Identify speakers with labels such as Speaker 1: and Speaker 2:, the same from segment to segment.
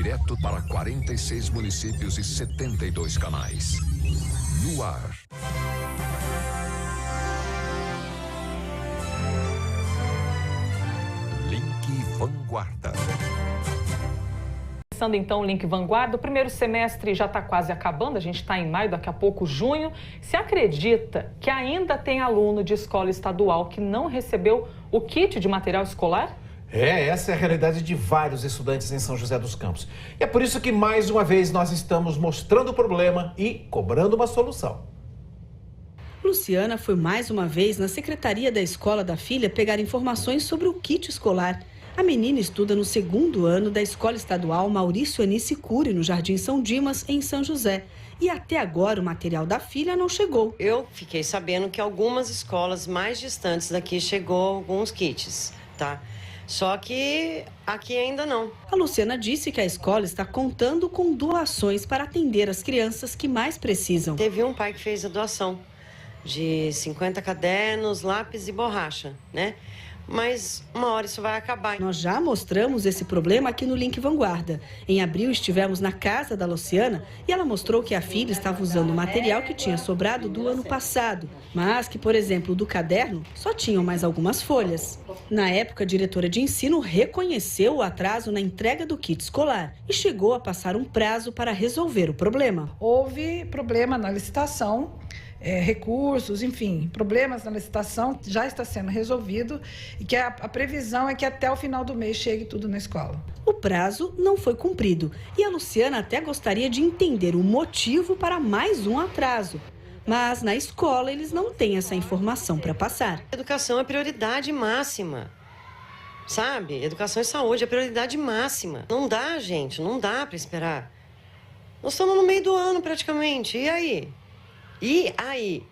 Speaker 1: direto para 46 municípios e 72 canais. No ar. Link Vanguarda.
Speaker 2: Começando então o Link Vanguarda, o primeiro semestre já está quase acabando, a gente está em maio, daqui a pouco junho. Se acredita que ainda tem aluno de escola estadual que não recebeu o kit de material escolar?
Speaker 3: Essa é a realidade de vários estudantes em São José dos Campos. E é por isso que mais uma vez nós estamos mostrando o problema e cobrando uma solução.
Speaker 4: Luciana foi mais uma vez na secretaria da escola da filha pegar informações sobre o kit escolar. A menina estuda no 2º ano da Escola Estadual Maurício Anice Cury, no Jardim São Dimas, em São José. E até agora o material da filha não chegou.
Speaker 5: Eu fiquei sabendo que algumas escolas mais distantes daqui chegou alguns kits, tá? Só que aqui ainda não.
Speaker 4: A Luciana disse que a escola está contando com doações para atender as crianças que mais precisam.
Speaker 5: Teve um pai que fez a doação de 50 cadernos, lápis e borracha, né? Mas uma hora isso vai acabar.
Speaker 4: Nós já mostramos esse problema aqui no Link Vanguarda. Em abril estivemos na casa da Luciana e ela mostrou que a filha estava usando material que tinha sobrado do ano passado, mas que, por exemplo, do caderno só tinham mais algumas folhas. Na época, a diretora de ensino reconheceu o atraso na entrega do kit escolar e chegou a passar um prazo para resolver o problema.
Speaker 6: Houve problema na licitação. Recursos, enfim, problemas na licitação, já está sendo resolvido e que a previsão é que até o final do mês chegue tudo na escola.
Speaker 4: O prazo não foi cumprido e a Luciana até gostaria de entender o motivo para mais um atraso. Mas na escola eles não têm essa informação para passar.
Speaker 5: Educação é prioridade máxima, sabe? Educação e saúde é prioridade máxima. Não dá, gente, não dá para esperar. Nós estamos no meio do ano praticamente, e aí? E aí?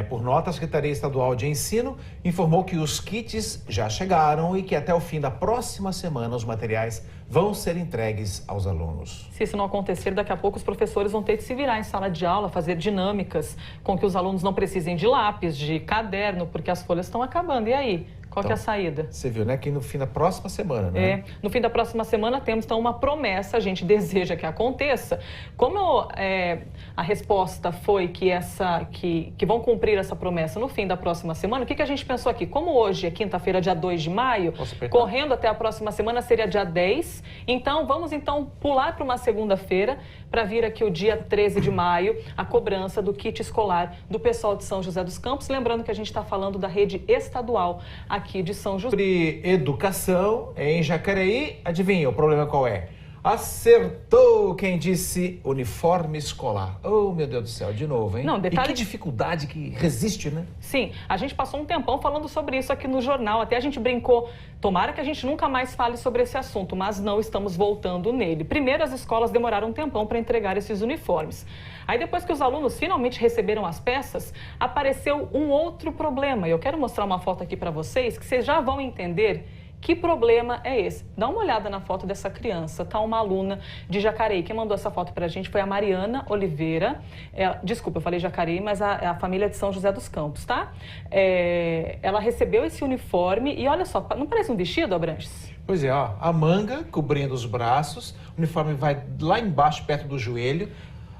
Speaker 3: Por nota, a Secretaria Estadual de Ensino informou que os kits já chegaram e que até o fim da próxima semana os materiais vão ser entregues aos alunos.
Speaker 2: Se isso não acontecer, daqui a pouco os professores vão ter que se virar em sala de aula, fazer dinâmicas com que os alunos não precisem de lápis, de caderno, porque as folhas estão acabando. E aí? Qual que é a saída?
Speaker 3: Você viu, né? Que no fim da próxima semana, né?
Speaker 2: No fim da próxima semana temos, então, uma promessa, a gente deseja que aconteça. Como a resposta foi que vão cumprir essa promessa no fim da próxima semana, o que a gente pensou aqui? Como hoje é quinta-feira, dia 2 de maio, correndo até a próxima semana seria dia 10, então vamos pular para uma segunda-feira para vir aqui o dia 13 de maio, a cobrança do kit escolar do pessoal de São José dos Campos. Lembrando que a gente está falando da rede estadual aqui de São José.
Speaker 3: Sobre educação em Jacareí, adivinha o problema qual é? Acertou quem disse uniforme escolar. Oh, meu Deus do céu, de novo, hein?
Speaker 2: Não, detalhe...
Speaker 3: E que dificuldade que resiste, né?
Speaker 2: Sim, a gente passou um tempão falando sobre isso aqui no jornal, até a gente brincou, tomara que a gente nunca mais fale sobre esse assunto, mas não estamos voltando nele. Primeiro, as escolas demoraram um tempão para entregar esses uniformes. Aí depois que os alunos finalmente receberam as peças, apareceu um outro problema. E eu quero mostrar uma foto aqui para vocês, que vocês já vão entender que problema é esse. Dá uma olhada na foto dessa criança, tá? Uma aluna de Jacareí. Quem mandou essa foto pra gente foi a Mariana Oliveira. Desculpa, eu falei Jacareí, mas a família de São José dos Campos, tá? Ela recebeu esse uniforme e olha só, não parece um vestido, Abranches?
Speaker 3: Pois é, ó, a manga cobrindo os braços, o uniforme vai lá embaixo, perto do joelho.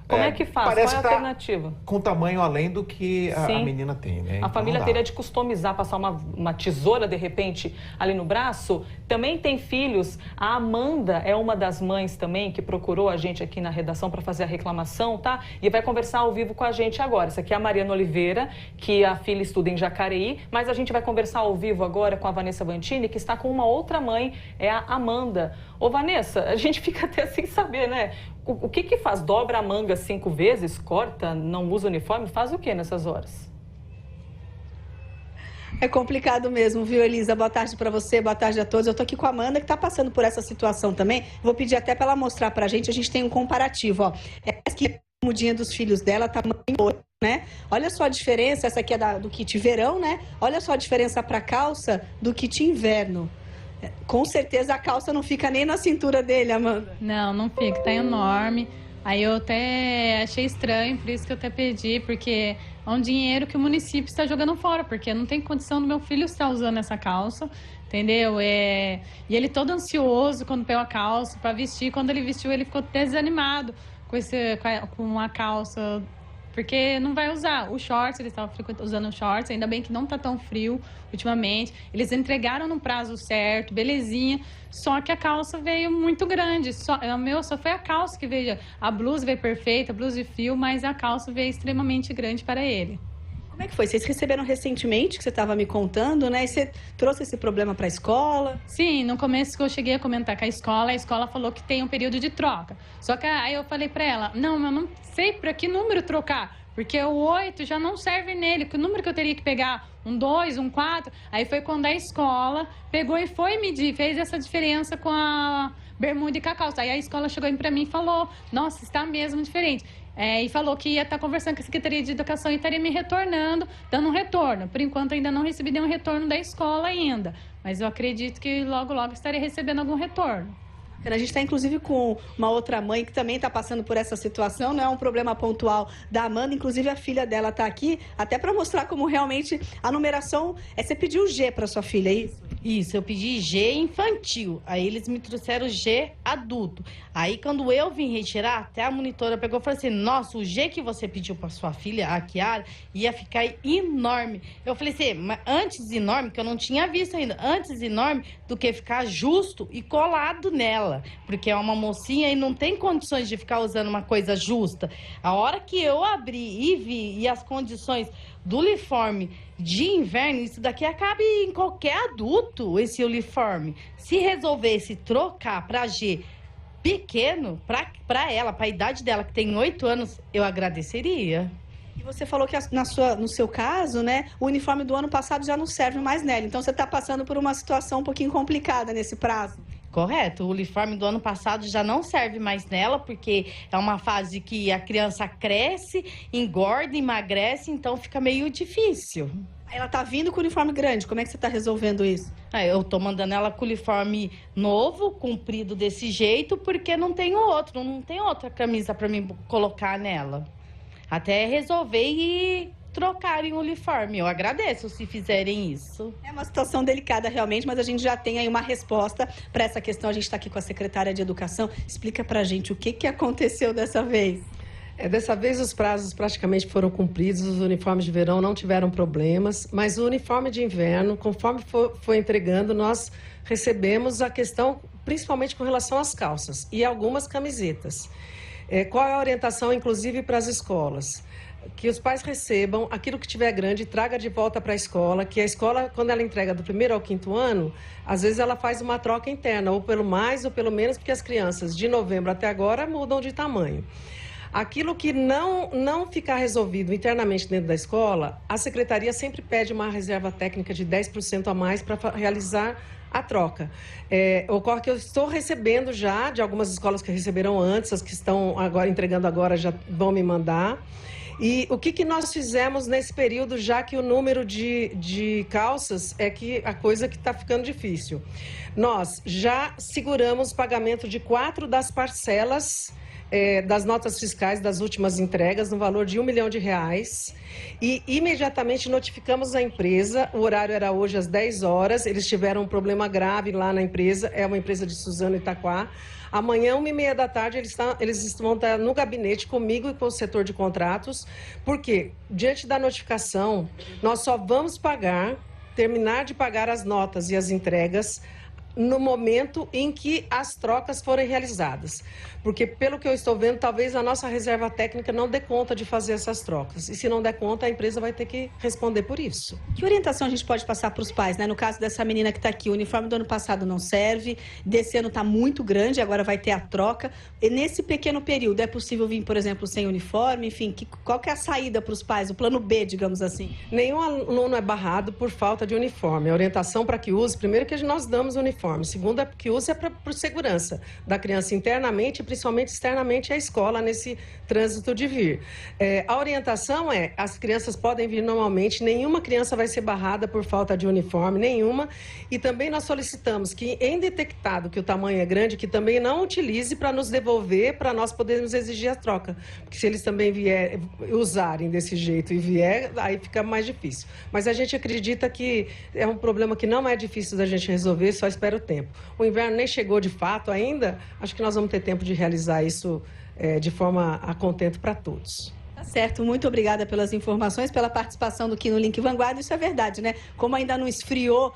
Speaker 2: Como é que faz? Qual é a alternativa?
Speaker 3: Com tamanho além do que a menina tem, né?
Speaker 2: A família teria de customizar, passar uma tesoura, de repente, ali no braço. Também tem filhos. A Amanda é uma das mães também que procurou a gente aqui na redação para fazer a reclamação, tá? E vai conversar ao vivo com a gente agora. Essa aqui é a Mariana Oliveira, que a filha estuda em Jacareí, mas a gente vai conversar ao vivo agora com a Vanessa Vantini, que está com uma outra mãe, é a Amanda. Ô, Vanessa, a gente fica até sem saber, né? O que faz? Dobra a manga 5 vezes, corta, não usa uniforme? Faz o que nessas horas?
Speaker 4: É complicado mesmo, viu, Elisa? Boa tarde para você, boa tarde a todos. Eu tô aqui com a Amanda, que está passando por essa situação também. Vou pedir até para ela mostrar para a gente tem um comparativo, ó. Aqui é a mudinha dos filhos dela, tamanho 8, né? Olha só a diferença, essa aqui é do kit verão, né? Olha só a diferença para calça do kit inverno. Com certeza a calça não fica nem na cintura dele, Amanda.
Speaker 7: Não fica, tá enorme. Aí eu até achei estranho, por isso que eu até pedi, porque é um dinheiro que o município está jogando fora, porque não tem condição do meu filho estar usando essa calça, entendeu? E ele todo ansioso quando pegou a calça para vestir, quando ele vestiu ele ficou até desanimado com a calça, porque não vai usar. O shorts, eles estavam usando shorts, ainda bem que não tá tão frio ultimamente. Eles entregaram no prazo certo, belezinha, só que a calça veio muito grande. Só foi a calça que veio, a blusa veio perfeita, a blusa de fio, mas a calça veio extremamente grande para ele.
Speaker 4: Como é que foi? Vocês receberam recentemente, que você estava me contando, né? E você trouxe esse problema para a escola?
Speaker 7: Sim, no começo que eu cheguei a comentar com a escola falou que tem um período de troca. Só que aí eu falei para ela, não, eu não sei para que número trocar, porque o 8 já não serve nele, que o número que eu teria que pegar, um 2, um 4, aí foi quando a escola pegou e foi medir, fez essa diferença com a bermuda e com a calça. Aí a escola chegou para mim e falou, nossa, está mesmo diferente. E falou que ia estar conversando com a Secretaria de Educação e estaria me retornando, dando um retorno. Por enquanto ainda não recebi nenhum retorno da escola ainda, mas eu acredito que logo, logo estarei recebendo algum retorno.
Speaker 4: A gente está, inclusive, com uma outra mãe que também está passando por essa situação, não é um problema pontual da Amanda, inclusive a filha dela está aqui, até para mostrar como realmente a numeração... Você pediu G para sua filha, é isso?
Speaker 8: Isso, eu pedi G infantil, aí eles me trouxeram G adulto. Aí quando eu vim retirar, até a monitora pegou e falou assim, nossa, o G que você pediu para sua filha, a Kiara, ia ficar enorme. Eu falei assim, mas antes enorme, que eu não tinha visto ainda, antes enorme do que ficar justo e colado nela. Porque é uma mocinha e não tem condições de ficar usando uma coisa justa. A hora que eu abri e vi, e as condições do uniforme de inverno, isso daqui cabe em qualquer adulto, esse uniforme. Se resolvesse trocar para G pequeno, para ela, para a idade dela, que tem 8 anos, eu agradeceria.
Speaker 4: E você falou que no seu caso, né, o uniforme do ano passado já não serve mais nela. Então você está passando por uma situação um pouquinho complicada nesse prazo.
Speaker 8: Correto, o uniforme do ano passado já não serve mais nela, porque é uma fase que a criança cresce, engorda, emagrece, então fica meio difícil.
Speaker 4: Ela tá vindo com o uniforme grande, como é que você tá resolvendo isso?
Speaker 8: Eu tô mandando ela com o uniforme novo, comprido desse jeito, porque não tem outra camisa para mim colocar nela. Até resolver e trocarem o uniforme. Eu agradeço se fizerem isso.
Speaker 4: É uma situação delicada realmente, mas a gente já tem aí uma resposta para essa questão. A gente está aqui com a secretária de Educação. Explica pra gente o que aconteceu dessa vez.
Speaker 9: Dessa vez os prazos praticamente foram cumpridos, os uniformes de verão não tiveram problemas, mas o uniforme de inverno, conforme foi entregando, nós recebemos a questão, principalmente com relação às calças e algumas camisetas. Qual é a orientação, inclusive, para as escolas? Que os pais recebam aquilo que tiver grande, traga de volta para a escola, que a escola, quando ela entrega do 1º ao 5º ano, às vezes ela faz uma troca interna, ou pelo mais ou pelo menos, porque as crianças de novembro até agora mudam de tamanho. Aquilo que não ficar resolvido internamente dentro da escola, a secretaria sempre pede uma reserva técnica de 10% a mais para realizar a troca. Ocorre que eu estou recebendo já, de algumas escolas que receberam antes, as que estão agora entregando agora já vão me mandar. E o que nós fizemos nesse período, já que o número de calças é que a coisa que está ficando difícil? Nós já seguramos o pagamento de 4 das parcelas das notas fiscais das últimas entregas, no valor de R$1 milhão, e imediatamente notificamos a empresa. O horário era hoje às 10 horas, eles tiveram um problema grave lá na empresa, é uma empresa de Suzano, Itaquá. Amanhã, 1h30 da tarde, eles vão estar no gabinete comigo e com o setor de contratos, porque, diante da notificação, nós só vamos terminar de pagar as notas e as entregas no momento em que as trocas forem realizadas. Porque, pelo que eu estou vendo, talvez a nossa reserva técnica não dê conta de fazer essas trocas. E se não der conta, a empresa vai ter que responder por isso.
Speaker 4: Que orientação a gente pode passar para os pais, né? No caso dessa menina que está aqui, o uniforme do ano passado não serve, desse ano está muito grande, agora vai ter a troca. E nesse pequeno período, é possível vir, por exemplo, sem uniforme? Enfim, qual que é a saída para os pais, o plano B, digamos assim?
Speaker 9: Nenhum aluno é barrado por falta de uniforme. A orientação para que use, primeiro que nós damos uniforme uniforme. Segundo, é que usa por segurança da criança internamente e principalmente externamente à escola nesse trânsito de vir. A orientação é, as crianças podem vir normalmente, nenhuma criança vai ser barrada por falta de uniforme, nenhuma. E também nós solicitamos que, em detectado que o tamanho é grande, que também não utilize para nos devolver, para nós podermos exigir a troca. Porque se eles também usarem desse jeito e vier, aí fica mais difícil. Mas a gente acredita que é um problema que não é difícil da gente resolver, só espera o tempo. O inverno nem chegou de fato ainda, acho que nós vamos ter tempo de realizar isso de forma a contento para todos.
Speaker 4: Tá certo, muito obrigada pelas informações, pela participação do Kino Link Vanguarda. Isso é verdade, né? Como ainda não esfriou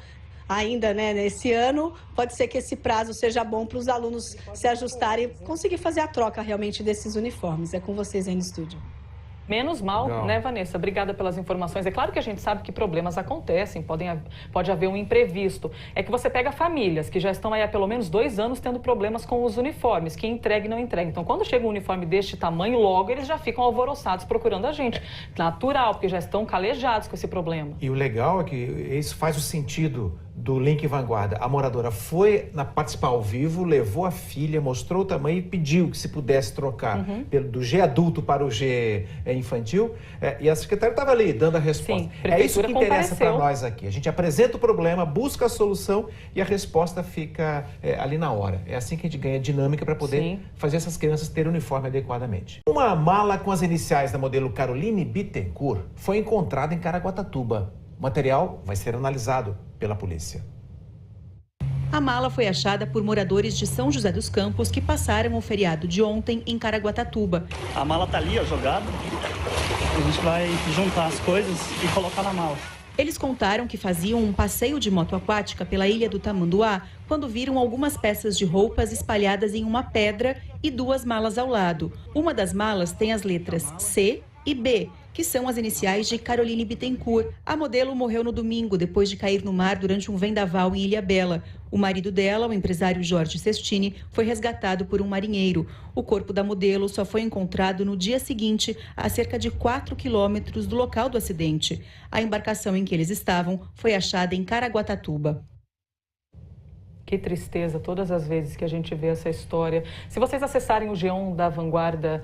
Speaker 4: ainda, né, nesse ano, pode ser que esse prazo seja bom para os alunos se ajustarem e conseguir fazer a troca realmente desses uniformes. É com vocês aí no estúdio.
Speaker 2: Menos mal, né, Vanessa? Obrigada pelas informações. É claro que a gente sabe que problemas acontecem, pode haver um imprevisto. É que você pega famílias que já estão aí há pelo menos 2 anos tendo problemas com os uniformes, que entrega e não entrega. Então, quando chega um uniforme deste tamanho, logo eles já ficam alvoroçados procurando a gente. Natural, porque já estão calejados com esse problema.
Speaker 3: E o legal é que isso faz o sentido do Link Vanguarda. A moradora foi participar ao vivo, levou a filha, mostrou o tamanho e pediu que se pudesse trocar do G adulto para o G infantil. E a secretária estava ali dando a resposta.
Speaker 2: Sim,
Speaker 3: é isso que interessa para nós aqui. A gente apresenta o problema, busca a solução e a resposta fica ali na hora. É assim que a gente ganha dinâmica para poder fazer essas crianças terem o uniforme adequadamente. Uma mala com as iniciais da modelo Caroline Bittencourt foi encontrada em Caraguatatuba. O material vai ser analisado pela polícia.
Speaker 10: A mala foi achada por moradores de São José dos Campos que passaram o feriado de ontem em Caraguatatuba.
Speaker 11: A mala tá ali, ó, jogada. A gente vai juntar as coisas e colocar na mala.
Speaker 10: Eles contaram que faziam um passeio de moto aquática pela ilha do Tamanduá quando viram algumas peças de roupas espalhadas em uma pedra e 2 malas ao lado. Uma das malas tem as letras C e B, que são as iniciais de Caroline Bittencourt. A modelo morreu no domingo, depois de cair no mar durante um vendaval em Ilhabela. O marido dela, o empresário Jorge Sestini, foi resgatado por um marinheiro. O corpo da modelo só foi encontrado no dia seguinte, a cerca de 4 quilômetros do local do acidente. A embarcação em que eles estavam foi achada em Caraguatatuba.
Speaker 2: Que tristeza, todas as vezes que a gente vê essa história. Se vocês acessarem o G1 da Vanguarda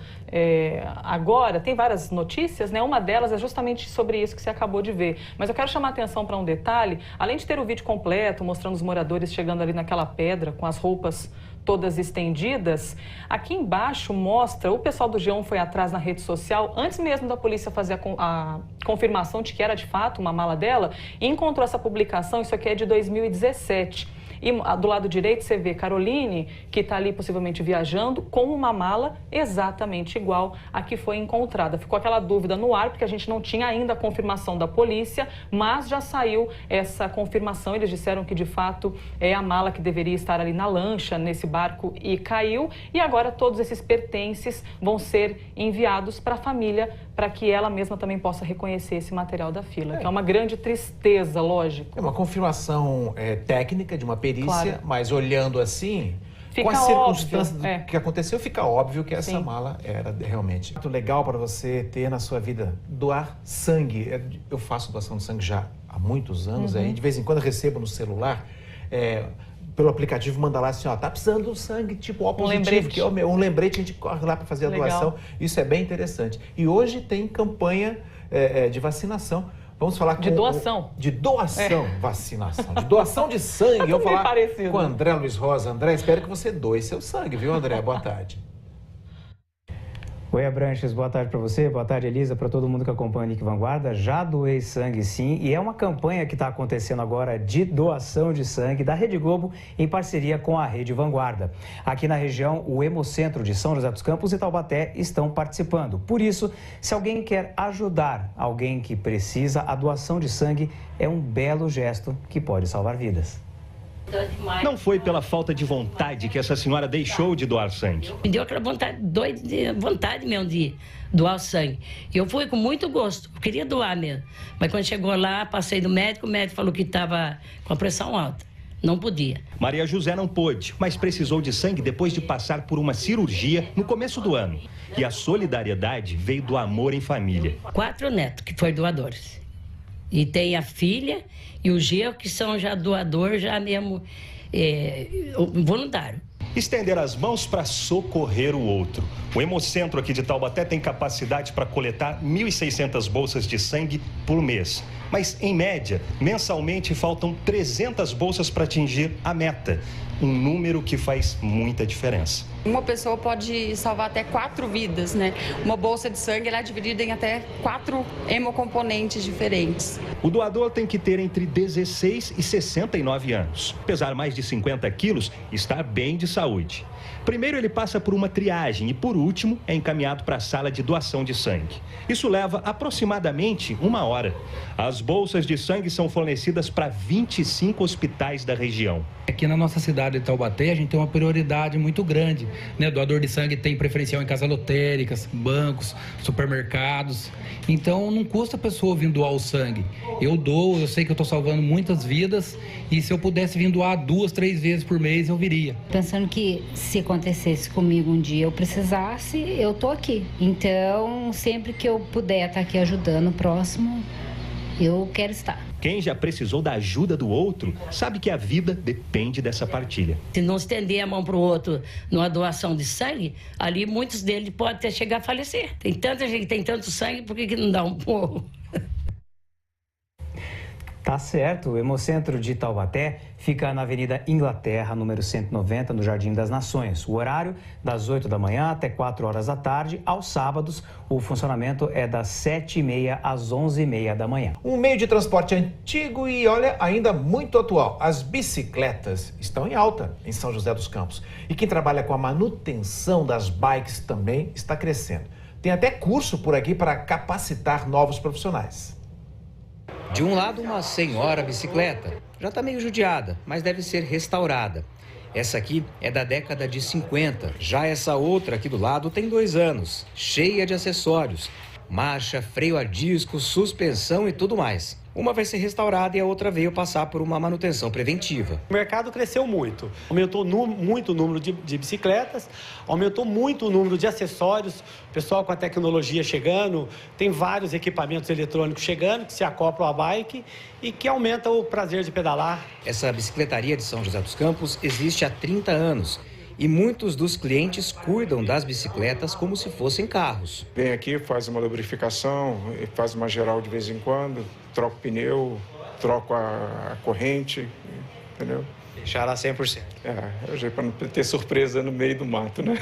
Speaker 2: agora, tem várias notícias, né? Uma delas é justamente sobre isso que você acabou de ver. Mas eu quero chamar a atenção para um detalhe. Além de ter o vídeo completo, mostrando os moradores chegando ali naquela pedra com as roupas todas estendidas, aqui embaixo mostra, o pessoal do G1 foi atrás na rede social, antes mesmo da polícia fazer a confirmação de que era de fato uma mala dela, e encontrou essa publicação, isso aqui é de 2017. E do lado direito você vê Caroline, que está ali possivelmente viajando, com uma mala exatamente igual à que foi encontrada. Ficou aquela dúvida no ar, porque a gente não tinha ainda a confirmação da polícia, mas já saiu essa confirmação. Eles disseram que de fato é a mala que deveria estar ali na lancha, nesse barco, e caiu. E agora todos esses pertences vão ser enviados para a família, para que ela mesma também possa reconhecer esse material da fila, que é uma grande tristeza, lógico.
Speaker 3: É uma confirmação técnica de uma perícia, claro. Mas olhando assim,
Speaker 2: fica
Speaker 3: com as circunstâncias
Speaker 2: óbvio,
Speaker 3: que aconteceu, fica óbvio que essa mala era realmente muito legal para você ter na sua vida. Doar sangue. Eu faço doação de sangue já há muitos anos, aí de vez em quando eu recebo no celular, pelo aplicativo, manda lá assim, ó, tá precisando de sangue tipo O positivo, que é um lembrete, a gente corre lá para fazer a doação. Isso é bem interessante. E hoje tem campanha de vacinação. Vamos falar
Speaker 2: de doação.
Speaker 3: De doação, vacinação. De doação de sangue. Eu vou falar com o André Luiz Rosa. André, espero que você doe seu sangue, viu, André? Boa tarde.
Speaker 12: Oi, Abranches, boa tarde para você, boa tarde, Elisa, para todo mundo que acompanha o Link Vanguarda. Já doei sangue, sim, e é uma campanha que está acontecendo agora de doação de sangue da Rede Globo em parceria com a Rede Vanguarda. Aqui na região, o Hemocentro de São José dos Campos e Taubaté estão participando. Por isso, se alguém quer ajudar alguém que precisa, a doação de sangue é um belo gesto que pode salvar vidas.
Speaker 13: Não foi pela falta de vontade que essa senhora deixou de doar sangue.
Speaker 14: Me deu aquela vontade mesmo de doar o sangue. Eu fui com muito gosto, eu queria doar mesmo. Mas quando chegou lá, passei do médico, o médico falou que estava com a pressão alta. Não podia.
Speaker 13: Maria José não pôde, mas precisou de sangue depois de passar por uma cirurgia no começo do ano. E a solidariedade veio do amor em família.
Speaker 14: 4 netos que foram doadores. E tem a filha e o Geo, que são já doador, já mesmo voluntário.
Speaker 13: Estender as mãos para socorrer o outro. O Hemocentro aqui de Taubaté tem capacidade para coletar 1.600 bolsas de sangue por mês. Mas, em média, mensalmente faltam 300 bolsas para atingir a meta. Um número que faz muita diferença.
Speaker 15: Uma pessoa pode salvar até 4 vidas, né? Uma bolsa de sangue ela é dividida em até 4 hemocomponentes diferentes.
Speaker 13: O doador tem que ter entre 16 e 69 anos, pesar mais de 50 quilos e estar bem de saúde. Primeiro ele passa por uma triagem e, por último, é encaminhado para a sala de doação de sangue. Isso leva aproximadamente 1 hora. As bolsas de sangue são fornecidas para 25 hospitais da região.
Speaker 16: Aqui na nossa cidade de Taubaté, a gente tem uma prioridade muito grande, né? Doador de sangue tem preferencial em casas lotéricas, bancos, supermercados. Então, não custa a pessoa vir doar o sangue. Eu dou, eu sei que eu estou salvando muitas vidas e se eu pudesse vir doar 2, 3 vezes por mês, eu viria.
Speaker 17: Pensando que se acontecesse comigo um dia eu precisasse, eu tô aqui. Então, sempre que eu puder estar aqui ajudando o próximo, eu quero estar.
Speaker 13: Quem já precisou da ajuda do outro sabe que a vida depende dessa partilha.
Speaker 14: Se não estender a mão para o outro numa doação de sangue, ali muitos deles podem até chegar a falecer. Tem tanta gente que tem tanto sangue, por que não dá um pouco?
Speaker 12: Tá certo, o Hemocentro de Taubaté fica na Avenida Inglaterra, número 190, no Jardim das Nações. O horário das 8 da manhã até 4 horas da tarde. Aos sábados, o funcionamento é das 7h30 às 11h30 da manhã.
Speaker 3: Um meio de transporte antigo e, olha, ainda muito atual. As bicicletas estão em alta em São José dos Campos. E quem trabalha com a manutenção das bikes também está crescendo. Tem até curso por aqui para capacitar novos profissionais.
Speaker 18: De um lado, uma senhora bicicleta. Já está meio judiada, mas deve ser restaurada. Essa aqui é da década de 50. Já essa outra aqui do lado tem 2 anos, cheia de acessórios. Marcha, freio a disco, suspensão e tudo mais. Uma vai ser restaurada e a outra veio passar por uma manutenção preventiva.
Speaker 19: O mercado cresceu muito. Aumentou muito o número de bicicletas, aumentou muito o número de acessórios. O pessoal com a tecnologia chegando, tem vários equipamentos eletrônicos chegando que se acoplam à bike e que aumenta o prazer de pedalar.
Speaker 18: Essa bicicletaria de São José dos Campos existe há 30 anos. E muitos dos clientes cuidam das bicicletas como se fossem carros.
Speaker 20: Vem aqui, faz uma lubrificação, faz uma geral de vez em quando, troca o pneu, troca a corrente, entendeu?
Speaker 18: Deixar lá 100%.
Speaker 20: É para não ter surpresa no meio do mato, né?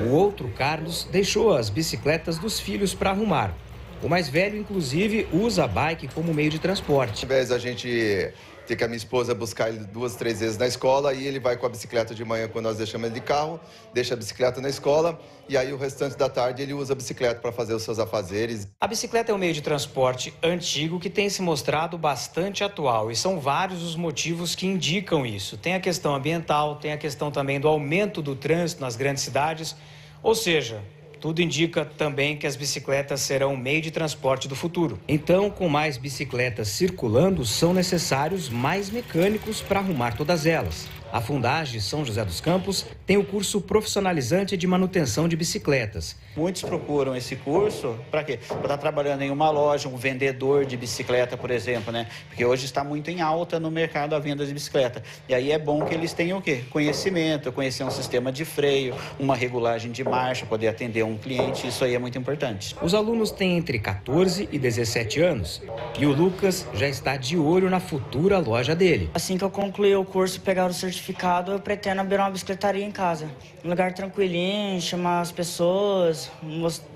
Speaker 18: O outro, Carlos, deixou as bicicletas dos filhos para arrumar. O mais velho, inclusive, usa a bike como meio de transporte.
Speaker 21: Ao invés da gente ter que a minha esposa buscar ele 2, 3 vezes na escola, aí ele vai com a bicicleta de manhã quando nós deixamos ele de carro, deixa a bicicleta na escola e aí o restante da tarde ele usa a bicicleta para fazer os seus afazeres.
Speaker 18: A bicicleta é um meio de transporte antigo que tem se mostrado bastante atual e são vários os motivos que indicam isso. Tem a questão ambiental, tem a questão também do aumento do trânsito nas grandes cidades, ou seja, tudo indica também que as bicicletas serão um meio de transporte do futuro. Então, com mais bicicletas circulando, são necessários mais mecânicos para arrumar todas elas. A Fundagem São José dos Campos tem o curso profissionalizante de manutenção de bicicletas.
Speaker 22: Muitos procuram esse curso para quê? Para estar trabalhando em uma loja, um vendedor de bicicleta, por exemplo, né? Porque hoje está muito em alta no mercado a venda de bicicleta. E aí é bom que eles tenham o quê? Conhecimento, conhecer um sistema de freio, uma regulagem de marcha, poder atender um cliente, isso aí é muito importante.
Speaker 18: Os alunos têm entre 14 e 17 anos e o Lucas já está de olho na futura loja dele.
Speaker 23: Assim que eu concluir o curso e pegar o certificado, eu pretendo abrir uma bicicletaria em casa. Um lugar tranquilinho, chamar as pessoas,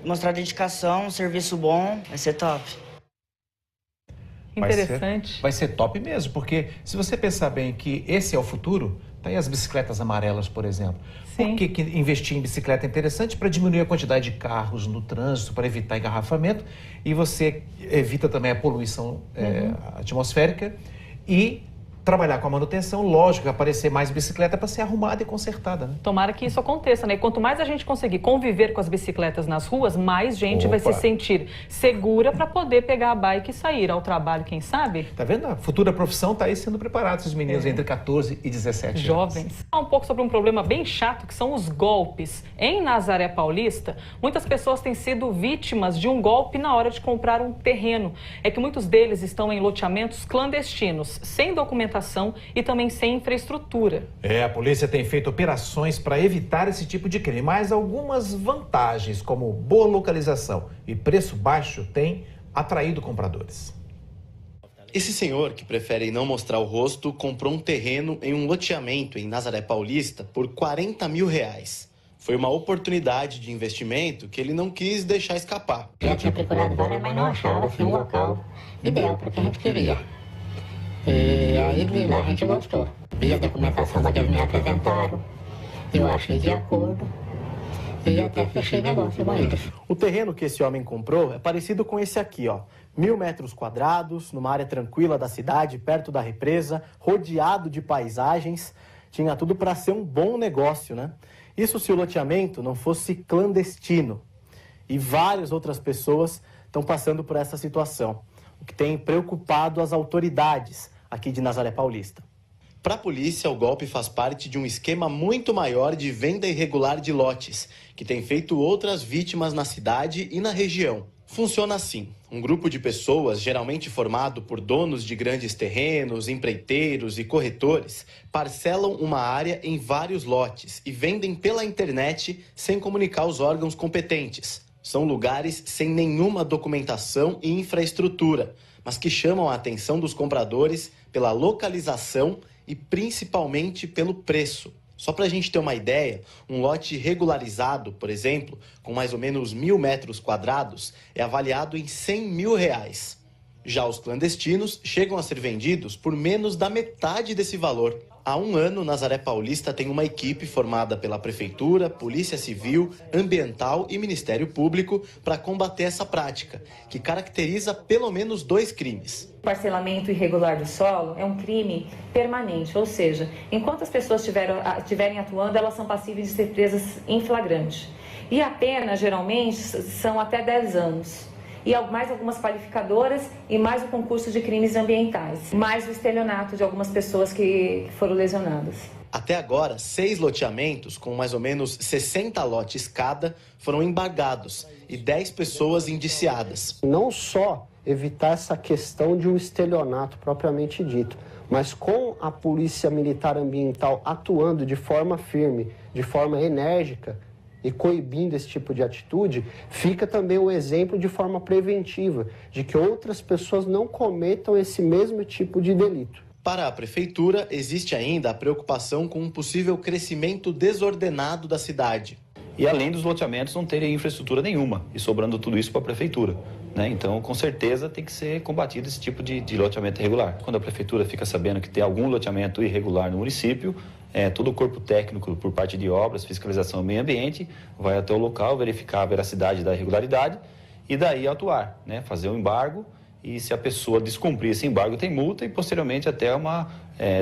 Speaker 23: mostrar dedicação, um serviço bom, vai ser top.
Speaker 2: Interessante.
Speaker 3: Vai ser top mesmo, porque se você pensar bem que esse é o futuro, tá aí as bicicletas amarelas, por exemplo. Sim. Por que investir em bicicleta é interessante? Para diminuir a quantidade de carros no trânsito, para evitar engarrafamento, e você evita também a poluição atmosférica e trabalhar com a manutenção, lógico, aparecer mais bicicleta para ser arrumada e consertada. Né?
Speaker 2: Tomara que isso aconteça, né? E quanto mais a gente conseguir conviver com as bicicletas nas ruas, mais gente vai se sentir segura para poder pegar a bike e sair ao trabalho, quem sabe?
Speaker 3: Tá vendo? A futura profissão tá aí sendo preparada, esses meninos entre 14 e 17 anos.
Speaker 2: Jovens. Falar um pouco sobre um problema bem chato, que são os golpes. Em Nazaré Paulista, muitas pessoas têm sido vítimas de um golpe na hora de comprar um terreno. É que muitos deles estão em loteamentos clandestinos, sem documentação documentação e também sem infraestrutura.
Speaker 3: A polícia tem feito operações para evitar esse tipo de crime, mas algumas vantagens, como boa localização e preço baixo, têm atraído compradores.
Speaker 1: Esse senhor, que prefere não mostrar o rosto, comprou um terreno em um loteamento em Nazaré Paulista por R$40 mil. Foi uma oportunidade de investimento que ele não quis deixar escapar.
Speaker 5: Já tinha procurado várias, mas não achava assim, um local ideal para o que a gente queria. E aí de lá a gente gostou. Vi a documentação que eles me apresentaram, eu achei de acordo e até fechei negócio com eles.
Speaker 1: O terreno que esse homem comprou é parecido com esse aqui, ó. 1.000 metros quadrados, numa área tranquila da cidade, perto da represa, rodeado de paisagens. Tinha tudo para ser um bom negócio, né? Isso se o loteamento não fosse clandestino. E várias outras pessoas estão passando por essa situação, o que tem preocupado as autoridades aqui de Nazaré Paulista. Para a polícia, o golpe faz parte de um esquema muito maior de venda irregular de lotes, que tem feito outras vítimas na cidade e na região. Funciona assim: um grupo de pessoas, geralmente formado por donos de grandes terrenos, empreiteiros e corretores, parcelam uma área em vários lotes e vendem pela internet sem comunicar os órgãos competentes. São lugares sem nenhuma documentação e infraestrutura, mas que chamam a atenção dos compradores pela localização e principalmente pelo preço. Só para a gente ter uma ideia, um lote regularizado, por exemplo, com mais ou menos 1.000 metros quadrados, é avaliado em R$100 mil. Já os clandestinos chegam a ser vendidos por menos da metade desse valor. Há um ano, Nazaré Paulista tem uma equipe formada pela Prefeitura, Polícia Civil, Ambiental e Ministério Público para combater essa prática, que caracteriza pelo menos 2 crimes.
Speaker 6: O parcelamento irregular do solo é um crime permanente, ou seja, enquanto as pessoas estiverem atuando, elas são passíveis de ser presas em flagrante. E a pena, geralmente, são até 10 anos. E mais algumas qualificadoras e mais o concurso de crimes ambientais, mais o estelionato de algumas pessoas que foram lesionadas.
Speaker 1: Até agora, 6 loteamentos, com mais ou menos 60 lotes cada, foram embargados e 10 pessoas indiciadas.
Speaker 24: Não só evitar essa questão de um estelionato propriamente dito, mas com a Polícia Militar Ambiental atuando de forma firme, de forma enérgica, e coibindo esse tipo de atitude, fica também o exemplo de forma preventiva, de que outras pessoas não cometam esse mesmo tipo de delito.
Speaker 1: Para a Prefeitura, existe ainda a preocupação com um possível crescimento desordenado da cidade.
Speaker 25: E além dos loteamentos não terem infraestrutura nenhuma, e sobrando tudo isso para a Prefeitura, né? Então, com certeza, tem que ser combatido esse tipo de loteamento irregular. Quando a Prefeitura fica sabendo que tem algum loteamento irregular no município, todo o corpo técnico, por parte de obras, fiscalização e meio ambiente, vai até o local, verificar a veracidade da irregularidade e daí atuar, né? Fazer o embargo, e se a pessoa descumprir esse embargo, tem multa e posteriormente até uma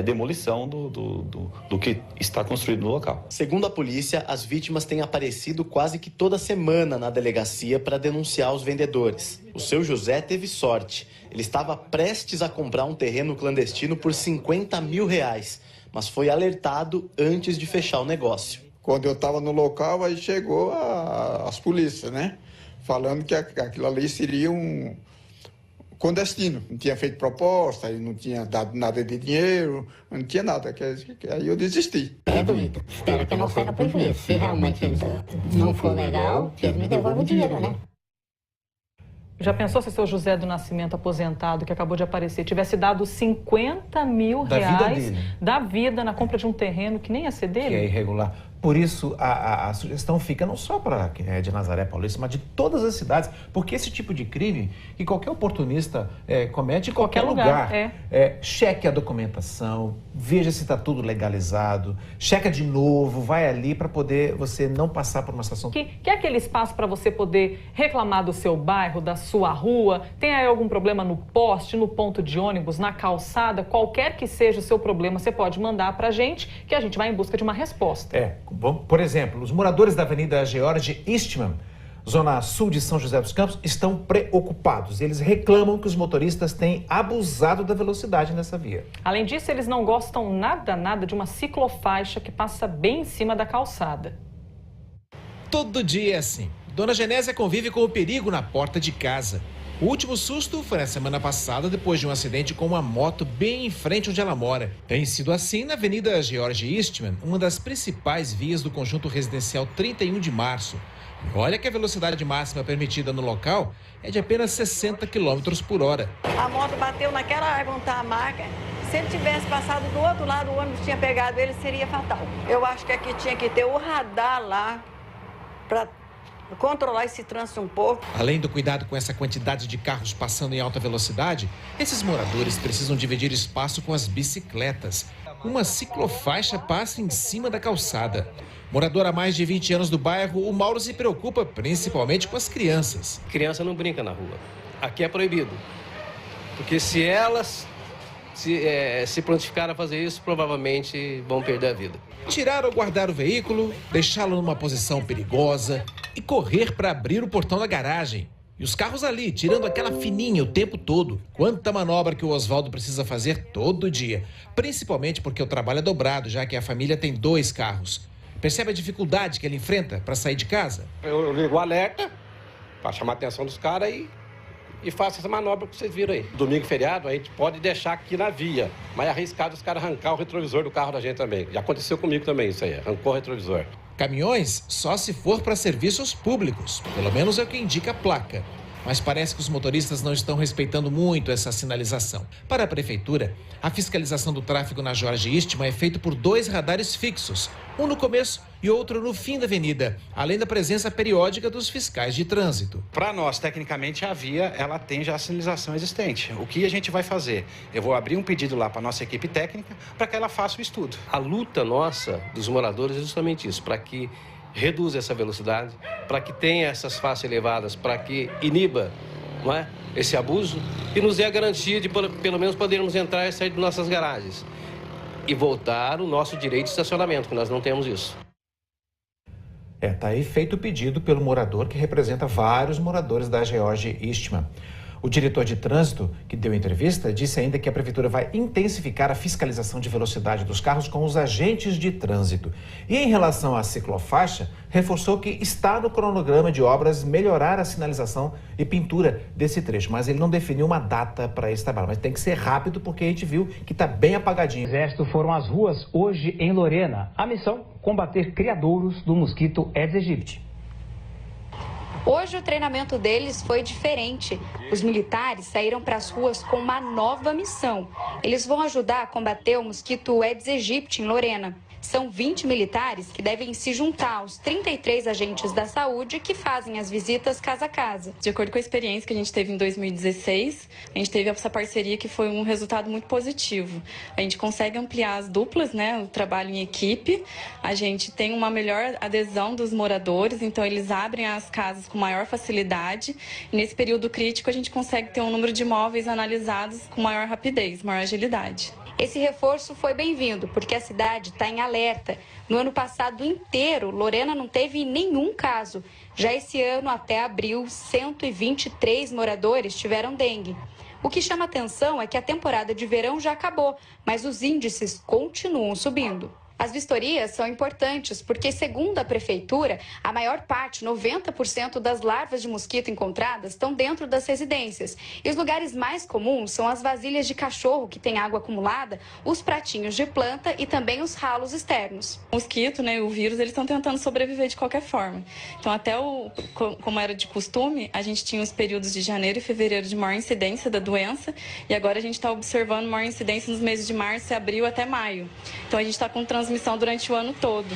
Speaker 25: demolição do que está construído no local.
Speaker 1: Segundo a polícia, as vítimas têm aparecido quase que toda semana na delegacia para denunciar os vendedores. O seu José teve sorte. Ele estava prestes a comprar um terreno clandestino por R$50 mil, mas foi alertado antes de fechar o negócio.
Speaker 26: Quando eu estava no local, aí chegou as polícias, né? Falando que aquilo ali seria um clandestino. Não tinha feito proposta, não tinha dado nada de dinheiro, não tinha nada. Aí eu desisti.
Speaker 5: É doido. Espero que não saia prejuízo. Se realmente não for legal, que ele me devolva o dinheiro, né?
Speaker 2: Já pensou se o seu José do Nascimento, aposentado, que acabou de aparecer, tivesse dado R$50 mil da vida na compra de um terreno que nem ia ser dele?
Speaker 3: Que é irregular. Por isso, a sugestão fica não só para quem é de Nazaré Paulista, mas de todas as cidades, porque esse tipo de crime que qualquer oportunista comete em qualquer lugar. Cheque a documentação, veja se está tudo legalizado, checa de novo, vai ali para poder você não passar por uma situação...
Speaker 2: Que é aquele espaço para você poder reclamar do seu bairro, da sua rua, tem aí algum problema no poste, no ponto de ônibus, na calçada, qualquer que seja o seu problema, você pode mandar para a gente, que a gente vai em busca de uma resposta.
Speaker 3: Por exemplo, os moradores da Avenida George Eastman, zona sul de São José dos Campos, estão preocupados. Eles reclamam que os motoristas têm abusado da velocidade nessa via.
Speaker 2: Além disso, eles não gostam nada de uma ciclofaixa que passa bem em cima da calçada.
Speaker 3: Todo dia é assim. Dona Genésia convive com o perigo na porta de casa. O último susto foi na semana passada, depois de um acidente com uma moto bem em frente onde ela mora. Tem sido assim na Avenida George Eastman, uma das principais vias do conjunto residencial 31 de março. E olha que a velocidade máxima permitida no local é de apenas 60 km por hora.
Speaker 4: A moto bateu naquela árvore onde está a marca. Se ele tivesse passado do outro lado, o ônibus tinha pegado ele, seria fatal. Eu acho que aqui tinha que ter o radar lá para controlar esse trânsito um pouco.
Speaker 3: Além do cuidado com essa quantidade de carros passando em alta velocidade, esses moradores precisam dividir espaço com as bicicletas. Uma ciclofaixa passa em cima da calçada. Morador há mais de 20 anos do bairro, o Mauro se preocupa principalmente com as crianças.
Speaker 7: Criança não brinca na rua. Aqui é proibido. Porque se elas se prontificar a fazer isso, provavelmente vão perder a vida.
Speaker 3: Tirar ou guardar o veículo, deixá-lo numa posição perigosa e correr para abrir o portão da garagem. E os carros ali, tirando aquela fininha o tempo todo. Quanta manobra que o Oswaldo precisa fazer todo dia. Principalmente porque o trabalho é dobrado, já que a família tem 2 carros. Percebe a dificuldade que ele enfrenta para sair de casa?
Speaker 8: Eu ligo o alerta para chamar a atenção dos caras e faço essa manobra que vocês viram aí. Domingo e feriado a gente pode deixar aqui na via, mas é arriscado os caras arrancar o retrovisor do carro da gente também. Já aconteceu comigo também isso aí, arrancou o retrovisor.
Speaker 3: Caminhões só se for para serviços públicos, pelo menos é o que indica a placa. Mas parece que os motoristas não estão respeitando muito essa sinalização. Para a prefeitura, a fiscalização do tráfego na George Eastman é feita por 2 radares fixos, um no começo e outro no fim da avenida, além da presença periódica dos fiscais de trânsito.
Speaker 22: Para nós, tecnicamente, a via ela tem já a sinalização existente. O que a gente vai fazer? Eu vou abrir um pedido lá para a nossa equipe técnica para que ela faça o estudo.
Speaker 7: A luta nossa, dos moradores, é justamente isso, para que reduza essa velocidade, para que tenha essas faixas elevadas, para que iniba, não é, esse abuso e nos dê a garantia de pelo menos podermos entrar e sair de nossas garagens e voltar o nosso direito de estacionamento, que nós não temos isso.
Speaker 3: Tá aí feito o pedido pelo morador que representa vários moradores da George Eastman. O diretor de trânsito, que deu entrevista, disse ainda que a prefeitura vai intensificar a fiscalização de velocidade dos carros com os agentes de trânsito. E em relação à ciclofaixa, reforçou que está no cronograma de obras melhorar a sinalização e pintura desse trecho. Mas ele não definiu uma data para esse trabalho. Mas tem que ser rápido porque a gente viu que está bem apagadinho.
Speaker 12: O Exército foram às ruas hoje em Lorena. A missão, combater criadouros do mosquito Aedes aegypti.
Speaker 9: Hoje o treinamento deles foi diferente. Os militares saíram para as ruas com uma nova missão. Eles vão ajudar a combater o mosquito Aedes aegypti em Lorena. São 20 militares que devem se juntar aos 33 agentes da saúde que fazem as visitas casa a casa.
Speaker 10: De acordo com a experiência que a gente teve em 2016, a gente teve essa parceria que foi um resultado muito positivo. A gente consegue ampliar as duplas, né, o trabalho em equipe, a gente tem uma melhor adesão dos moradores, então eles abrem as casas com maior facilidade. E nesse período crítico a gente consegue ter um número de imóveis analisados com maior rapidez, maior agilidade.
Speaker 9: Esse reforço foi bem-vindo, porque a cidade está em alerta. No ano passado inteiro, Lorena não teve nenhum caso. Já esse ano, até abril, 123 moradores tiveram dengue. O que chama atenção é que a temporada de verão já acabou, mas os índices continuam subindo. As vistorias são importantes porque, segundo a prefeitura, a maior parte, 90% das larvas de mosquito encontradas estão dentro das residências. E os lugares mais comuns são as vasilhas de cachorro que tem água acumulada, os pratinhos de planta e também os ralos externos.
Speaker 10: O mosquito, né, o vírus, eles estão tentando sobreviver de qualquer forma. Então, até como era de costume, a gente tinha os períodos de janeiro e fevereiro de maior incidência da doença e agora a gente está observando maior incidência nos meses de março e abril até maio. Então, a gente está com transmissão durante o ano todo.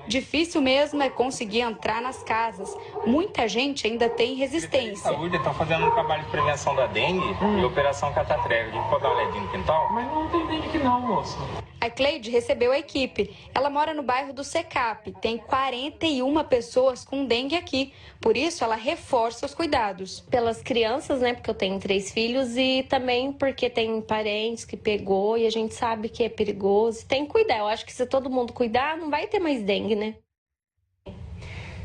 Speaker 9: Difícil mesmo é conseguir entrar nas casas. Muita gente ainda tem resistência.
Speaker 11: A saúde está fazendo um trabalho de prevenção da dengue e operação catatrega. A gente pode dar uma olhadinha no quintal? Mas não tem dengue aqui não, moço.
Speaker 9: A Cleide recebeu a equipe. Ela mora no bairro do Secap. Tem 41 pessoas com dengue aqui. Por isso, ela reforça os cuidados.
Speaker 27: Pelas crianças, né? Porque eu tenho 3 filhos e também porque tem parentes que pegou e a gente sabe que é perigoso. Tem que cuidar. Eu acho que se todo mundo cuidar, não vai ter mais dengue, né?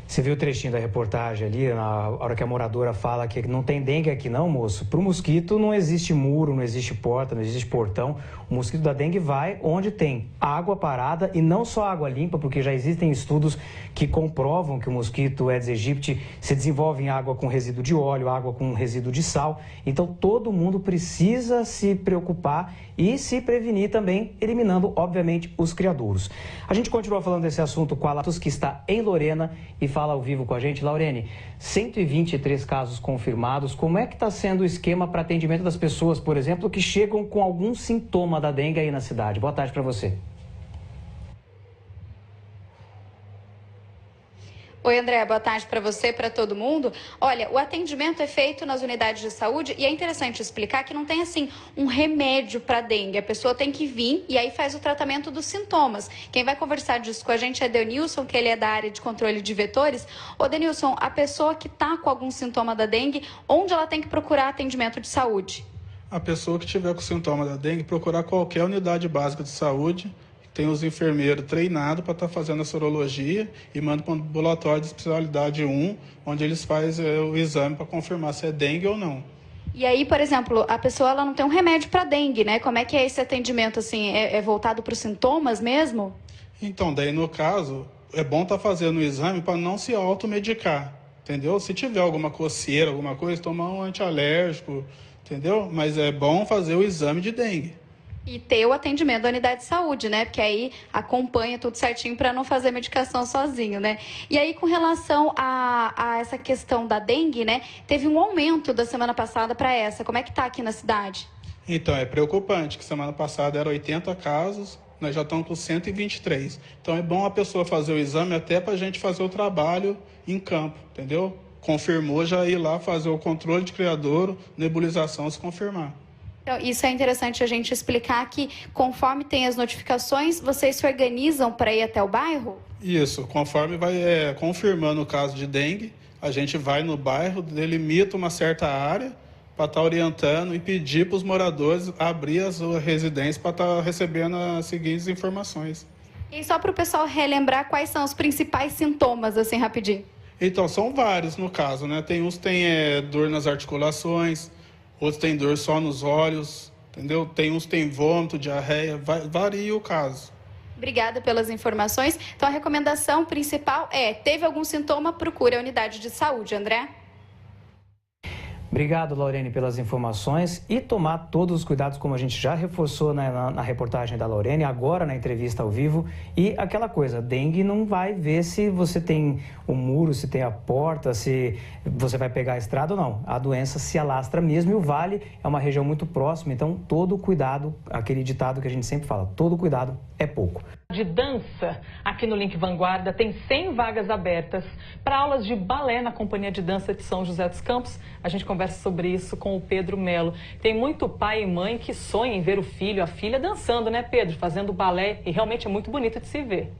Speaker 12: Você viu o trechinho da reportagem ali, na hora que a moradora fala que não tem dengue aqui não, moço? Para o mosquito não existe muro, não existe porta, não existe portão. O mosquito da dengue vai onde tem água parada e não só água limpa, porque já existem estudos que comprovam que o mosquito Aedes aegypti se desenvolve em água com resíduo de óleo, água com resíduo de sal. Então todo mundo precisa se preocupar e se prevenir também, eliminando, obviamente, os criadouros. A gente continua falando desse assunto com a Latos, que está em Lorena e fala ao vivo com a gente. Laurene, 123 casos confirmados. Como é que está sendo o esquema para atendimento das pessoas, por exemplo, que chegam com algum sintoma da dengue aí na cidade? Boa tarde para você.
Speaker 9: Oi, André, boa tarde para você, para todo mundo. Olha, o atendimento é feito nas unidades de saúde e é interessante explicar que não tem, assim, um remédio para dengue. A pessoa tem que vir e aí faz o tratamento dos sintomas. Quem vai conversar disso com a gente é Denilson, que ele é da área de controle de vetores. Ô, Denilson, a pessoa que está com algum sintoma da dengue, onde ela tem que procurar atendimento de saúde?
Speaker 13: A pessoa que tiver com sintoma da dengue, procurar qualquer unidade básica de saúde. Tem os enfermeiros treinados para estar fazendo a sorologia e manda para um ambulatório de especialidade 1, onde eles fazem o exame para confirmar se é dengue ou não.
Speaker 9: E aí, por exemplo, a pessoa ela não tem um remédio para dengue, né? Como é que é esse atendimento, assim? É voltado para os sintomas mesmo?
Speaker 13: Então, daí no caso, é bom estar fazendo o exame para não se automedicar, entendeu? Se tiver alguma coceira, alguma coisa, tomar um antialérgico, entendeu? Mas é bom fazer o exame de dengue.
Speaker 9: E ter o atendimento da unidade de saúde, né? Porque aí acompanha tudo certinho para não fazer medicação sozinho, né? E aí, com relação a essa questão da dengue, né? Teve um aumento da semana passada para essa. Como é que tá aqui na cidade?
Speaker 13: Então, é preocupante, que semana passada era 80 casos, nós já estamos com 123. Então, é bom a pessoa fazer o exame até para a gente fazer o trabalho em campo, entendeu? Confirmou, já ir lá fazer o controle de criadouro, nebulização, se confirmar.
Speaker 9: Então, isso é interessante a gente explicar que, conforme tem as notificações, vocês se organizam para ir até o bairro?
Speaker 13: Isso, conforme vai confirmando o caso de dengue, a gente vai no bairro, delimita uma certa área para estar orientando e pedir para os moradores abrir as residências para estar recebendo as seguintes informações.
Speaker 9: E só para o pessoal relembrar quais são os principais sintomas, assim, rapidinho.
Speaker 13: Então, são vários no caso, né? Tem uns que tem dor nas articulações, outros têm dor só nos olhos, entendeu? Tem uns que têm vômito, diarreia, varia o caso.
Speaker 9: Obrigada pelas informações. Então, a recomendação principal teve algum sintoma, procure a unidade de saúde, André.
Speaker 12: Obrigado, Laurene, pelas informações e tomar todos os cuidados, como a gente já reforçou na reportagem da Laurene, agora na entrevista ao vivo. E aquela coisa, dengue não vai ver se você tem o muro, se tem a porta, se você vai pegar a estrada ou não. A doença se alastra mesmo e o Vale é uma região muito próxima, então todo cuidado, aquele ditado que a gente sempre fala, todo cuidado é pouco.
Speaker 2: De dança, aqui no Link Vanguarda tem 100 vagas abertas para aulas de balé na Companhia de Dança de São José dos Campos. A gente conversa sobre isso com o Pedro Melo. Tem muito pai e mãe que sonham em ver o filho, a filha dançando, né, Pedro? Fazendo balé, e realmente é muito bonito de se ver.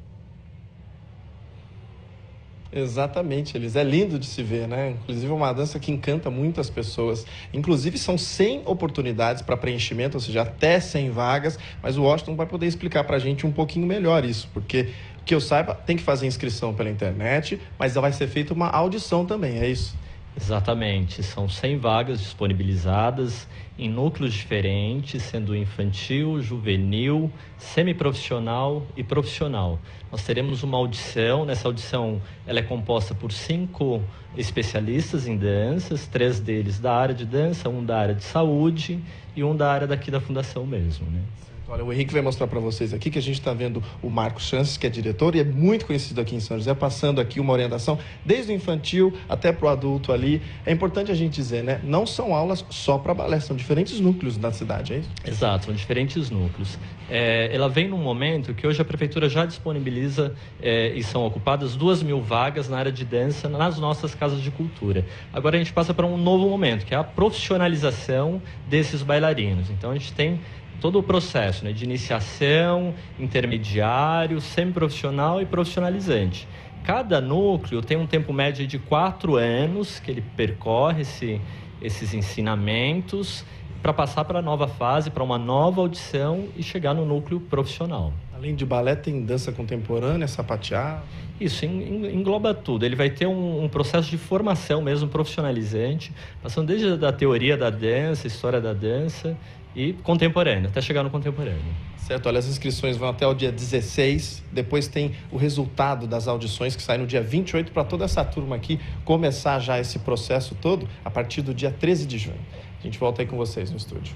Speaker 14: Exatamente, Elis. É lindo de se ver, né? Inclusive é uma dança que encanta muitas pessoas. Inclusive são 100 oportunidades para preenchimento, ou seja, até 100 vagas. Mas o Washington vai poder explicar para a gente um pouquinho melhor isso, porque, que eu saiba, tem que fazer inscrição pela internet, mas vai ser feita uma audição também, é isso?
Speaker 15: Exatamente, são 100 vagas disponibilizadas em núcleos diferentes, sendo infantil, juvenil, semiprofissional e profissional. Nós teremos uma audição, nessa audição ela é composta por 5 especialistas em danças, 3 deles da área de dança, 1 da área de saúde e 1 da área daqui da fundação mesmo, né?
Speaker 14: Olha, o Henrique vai mostrar para vocês aqui que a gente está vendo o Marcos Chances, que é diretor e é muito conhecido aqui em São José, passando aqui uma orientação desde o infantil até para o adulto ali. É importante a gente dizer, né? Não são aulas só para balé, são diferentes núcleos na cidade, é isso?
Speaker 15: Exato, são diferentes núcleos. Ela vem num momento que hoje a Prefeitura já disponibiliza e são ocupadas 2.000 vagas na área de dança nas nossas casas de cultura. Agora a gente passa para um novo momento, que é a profissionalização desses bailarinos. Então a gente tem todo o processo, né, de iniciação, intermediário, semiprofissional e profissionalizante. Cada núcleo tem um tempo médio de 4 anos que ele percorre esses ensinamentos para passar para a nova fase, para uma nova audição e chegar no núcleo profissional.
Speaker 14: Além de balé, tem dança contemporânea, sapatear?
Speaker 15: Isso engloba tudo. Ele vai ter um processo de formação mesmo profissionalizante, passando desde a teoria da dança, história da dança, e contemporâneo, até chegar no contemporâneo.
Speaker 14: Certo, olha, as inscrições vão até o dia 16, depois tem o resultado das audições que sai no dia 28 para toda essa turma aqui começar já esse processo todo a partir do dia 13 de junho. A gente volta aí com vocês no estúdio.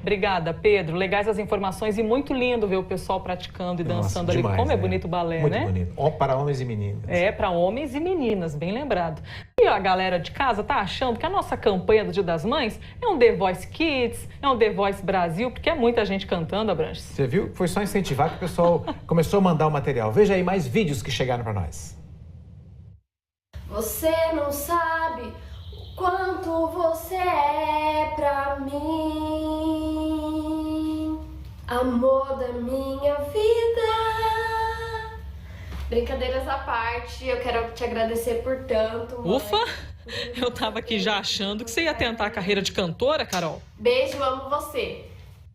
Speaker 2: Obrigada, Pedro. Legais as informações e muito lindo ver o pessoal praticando e dançando ali.
Speaker 3: Demais,
Speaker 2: Como é bonito o balé,
Speaker 3: muito
Speaker 2: né?
Speaker 3: Muito bonito. Para homens e meninas.
Speaker 2: É, para homens e meninas, bem lembrado. E a galera de casa tá achando que a nossa campanha do Dia das Mães é um The Voice Kids, é um The Voice Brasil, porque é muita gente cantando, Abranches.
Speaker 3: Você viu? Foi só incentivar que o pessoal começou a mandar o material. Veja aí mais vídeos que chegaram para nós.
Speaker 16: Você não sabe quanto você é pra mim, amor da minha vida. Brincadeiras à parte, eu quero te agradecer por tanto, mãe.
Speaker 2: Ufa! Eu tava aqui já achando que você ia tentar a carreira de cantora, Carol.
Speaker 16: Beijo, amo você.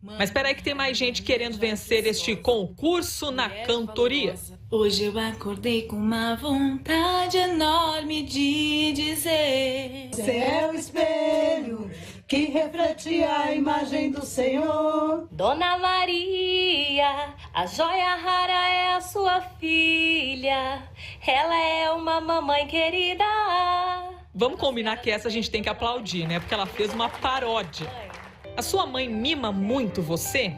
Speaker 2: Mas espera aí que tem mais gente querendo vencer este concurso na cantoria.
Speaker 17: Hoje eu acordei com uma vontade enorme de dizer:
Speaker 18: Você é o espelho que reflete a imagem do Senhor.
Speaker 27: Dona Maria, a joia rara é a sua filha. Ela é uma mamãe querida.
Speaker 2: Vamos combinar que essa a gente tem que aplaudir, né? Porque ela fez uma paródia. A sua mãe mima muito você?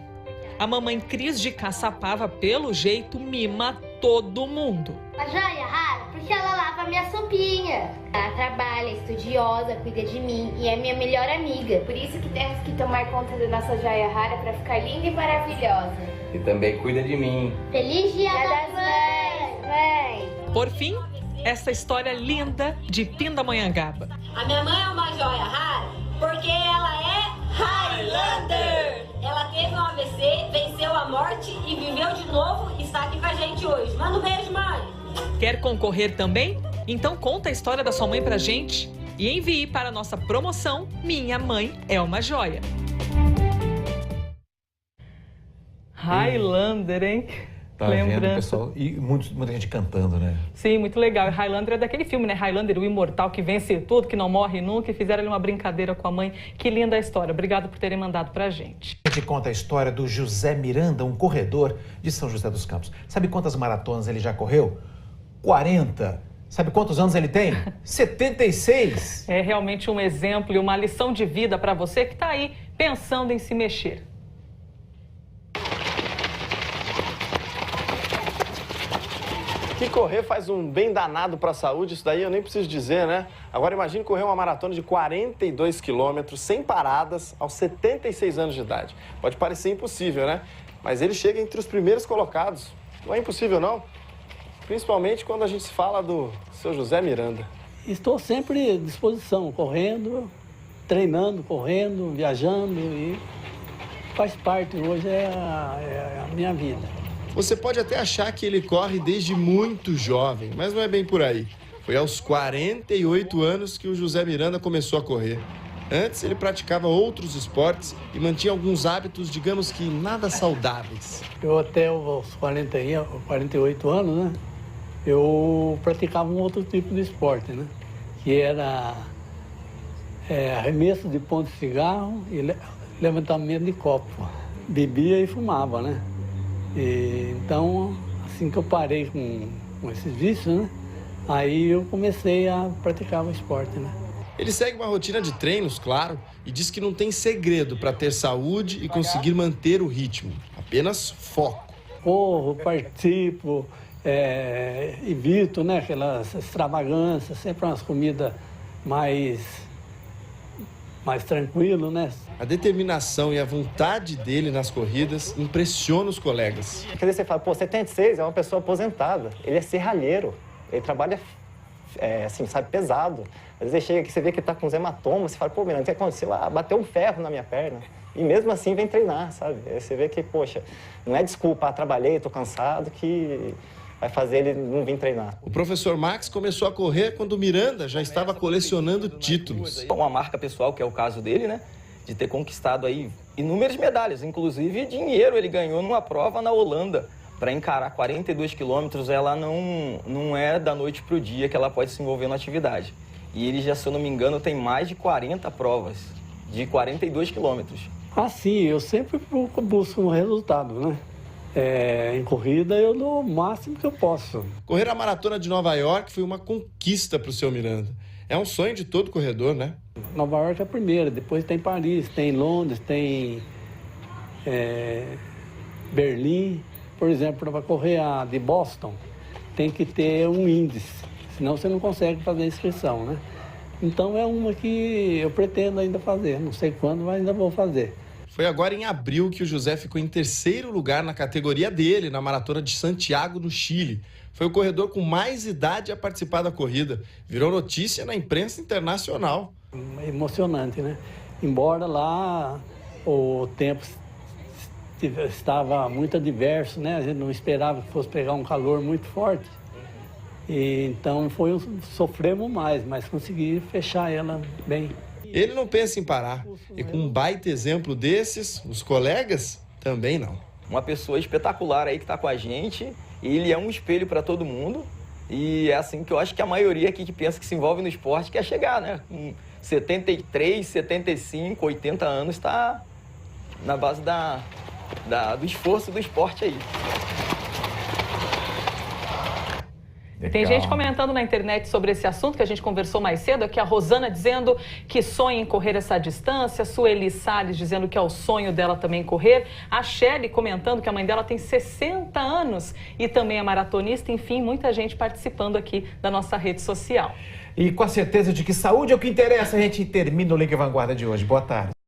Speaker 2: A mamãe Cris de Caçapava, pelo jeito, mima todo mundo.
Speaker 16: A joia rara, porque ela lava minha sopinha. Ela trabalha, é estudiosa, cuida de mim e é minha melhor amiga. Por isso que temos que tomar conta da nossa joia rara para ficar linda e maravilhosa.
Speaker 19: E também cuida de mim.
Speaker 16: Feliz Dia das Mães, mãe!
Speaker 2: Por fim, essa história linda de Pindamonhangaba.
Speaker 16: A minha mãe é uma joia rara porque ela é Highlander! Ela teve um AVC, venceu a morte e viveu de novo e está aqui com a gente hoje. Manda um beijo, mãe!
Speaker 2: Quer concorrer também? Então conta a história da sua mãe pra gente e envie para a nossa promoção Minha Mãe é uma Joia. Highlander, hein?
Speaker 3: Tá vendo, pessoal? E muita gente cantando, né?
Speaker 2: Sim, muito legal. E Highlander é daquele filme, né? Highlander, o imortal que vence tudo, que não morre nunca. E fizeram ali uma brincadeira com a mãe. Que linda a história. Obrigado por terem mandado pra gente.
Speaker 3: A gente conta a história do José Miranda, um corredor de São José dos Campos. Sabe quantas maratonas ele já correu? 40. Sabe quantos anos ele tem? 76.
Speaker 2: É realmente um exemplo e uma lição de vida para você que tá aí pensando em se mexer.
Speaker 20: Que correr faz um bem danado para a saúde, isso daí eu nem preciso dizer, né? Agora imagine correr uma maratona de 42 quilômetros sem paradas aos 76 anos de idade. Pode parecer impossível, né? Mas ele chega entre os primeiros colocados. Não é impossível, não. Principalmente quando a gente fala do seu José Miranda.
Speaker 21: Estou sempre à disposição, correndo, treinando, correndo, viajando e faz parte, hoje é a minha vida.
Speaker 14: Você pode até achar que ele corre desde muito jovem, mas não é bem por aí. Foi aos 48 anos que o José Miranda começou a correr. Antes, ele praticava outros esportes e mantinha alguns hábitos, digamos que nada saudáveis.
Speaker 21: Eu até os 48 anos, né, eu praticava um outro tipo de esporte, né, que era arremesso de ponto de cigarro e levantamento de copo. Bebia e fumava, né. Então, assim que eu parei com esses vícios, né, aí eu comecei a praticar o esporte, né.
Speaker 14: Ele segue uma rotina de treinos, claro, e diz que não tem segredo para ter saúde e conseguir manter o ritmo. Apenas foco.
Speaker 21: Corro, participo, evito, né, aquelas extravagâncias, sempre umas comidas mais tranquilo, né?
Speaker 14: A determinação e a vontade dele nas corridas impressiona os colegas.
Speaker 23: Quer dizer, você fala, pô, 76 é uma pessoa aposentada, ele é serralheiro, ele trabalha, assim, sabe, pesado. Às vezes chega aqui, você vê que ele tá com uns hematomas, você fala, pô, Miranda, o que aconteceu? Ah, bateu um ferro na minha perna. E mesmo assim vem treinar, sabe? Aí você vê que, poxa, não é desculpa, trabalhei, tô cansado, que vai fazer ele não vir treinar.
Speaker 14: O professor Max começou a correr quando o Miranda já estava colecionando títulos.
Speaker 28: Uma marca pessoal, que é o caso dele, né? De ter conquistado aí inúmeras medalhas, inclusive dinheiro ele ganhou numa prova na Holanda. Para encarar 42 quilômetros, ela não é da noite para o dia que ela pode se envolver na atividade. E ele já, se eu não me engano, tem mais de 40 provas de 42 quilômetros.
Speaker 21: Assim, eu sempre busco um resultado, né? Em corrida eu dou o máximo que eu posso.
Speaker 20: Correr a Maratona de Nova York foi uma conquista para o seu Miranda. É um sonho de todo corredor, né?
Speaker 21: Nova York é a primeira, depois tem Paris, tem Londres, tem Berlim. Por exemplo, para correr a de Boston, tem que ter um índice, senão você não consegue fazer a inscrição, né? Então é uma que eu pretendo ainda fazer, não sei quando, mas ainda vou fazer.
Speaker 20: Foi agora em abril que o José ficou em terceiro lugar na categoria dele, na Maratona de Santiago, no Chile. Foi o corredor com mais idade a participar da corrida. Virou notícia na imprensa internacional.
Speaker 21: Emocionante, né? Embora lá o tempo estava muito adverso, né? A gente não esperava que fosse pegar um calor muito forte. E, então sofremos mais, mas consegui fechar ela bem.
Speaker 20: Ele não pensa em parar. E com um baita exemplo desses, os colegas também não.
Speaker 28: Uma pessoa espetacular aí que está com a gente. Ele é um espelho para todo mundo. E é assim que eu acho que a maioria aqui que pensa que se envolve no esporte quer chegar, né? Com 73, 75, 80 anos, está na base do esforço do esporte aí.
Speaker 2: Tem gente comentando na internet sobre esse assunto que a gente conversou mais cedo, aqui a Rosana dizendo que sonha em correr essa distância, a Sueli Salles dizendo que é o sonho dela também correr, a Shelly comentando que a mãe dela tem 60 anos e também é maratonista, enfim, muita gente participando aqui da nossa rede social.
Speaker 3: E com a certeza de que saúde é o que interessa, a gente termina o Link Vanguarda de hoje. Boa tarde.